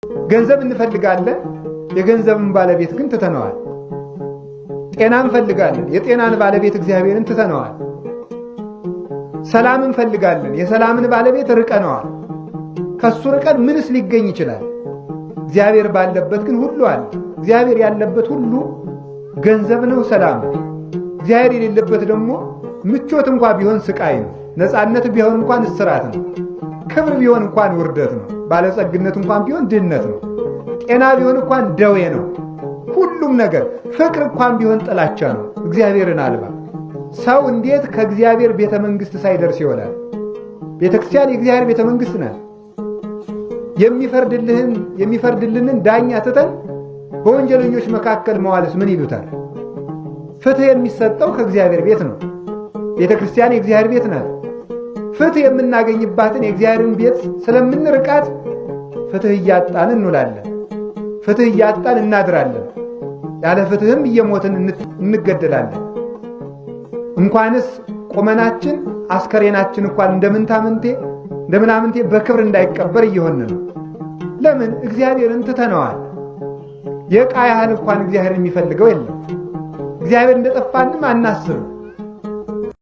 ገንዘብ እንፈልጋለን፣ የገንዘብን ባለቤት ግን ትተነዋል። ጤና እንፈልጋለን፣ የጤናን ባለቤት እግዚአብሔርን ትተነዋል። ሰላም እንፈልጋለን፣ የሰላምን ባለቤት ርቀነዋል። ከሱ ርቀን ምንስ ሊገኝ ይችላል? እግዚአብሔር ባለበት ግን ሁሉ አለ። እግዚአብሔር ያለበት ሁሉ ገንዘብ ነው፣ ሰላም ነው። እግዚአብሔር የሌለበት ደግሞ ምቾት እንኳን ቢሆን ስቃይ ነው። ነፃነት ቢሆን እንኳን እስራት ነው። ክብር ቢሆን እንኳን ውርደት ነው። ባለጸግነት እንኳን ቢሆን ድህነት ነው። ጤና ቢሆን እንኳን ደዌ ነው። ሁሉም ነገር ፍቅር እንኳን ቢሆን ጥላቻ ነው። እግዚአብሔርን አልባ ሰው እንዴት ከእግዚአብሔር ቤተ መንግሥት ሳይደርስ ይሆናል? ቤተ ክርስቲያን የእግዚአብሔር ቤተ መንግሥት ናት። የሚፈርድልንን ዳኛ ትተን በወንጀለኞች መካከል መዋልስ ምን ይሉታል? ፍትሕ የሚሰጠው ከእግዚአብሔር ቤት ነው። ቤተ ክርስቲያን የእግዚአብሔር ቤት ናት። ፍትሕ የምናገኝባትን የእግዚአብሔርን ቤት ስለምንርቃት ፍትሕ እያጣን እንውላለን። ፍትሕ እያጣን እናድራለን። ያለ ፍትሕም እየሞትን እንገደላለን። እንኳንስ ቁመናችን አስከሬናችን እንኳን እንደምናምንቴ በክብር እንዳይቀበር እየሆን ነው። ለምን? እግዚአብሔርን ትተነዋል። የዕቃ ያህል እንኳን እግዚአብሔርን የሚፈልገው የለም። እግዚአብሔር እንደጠፋንም አናስብም።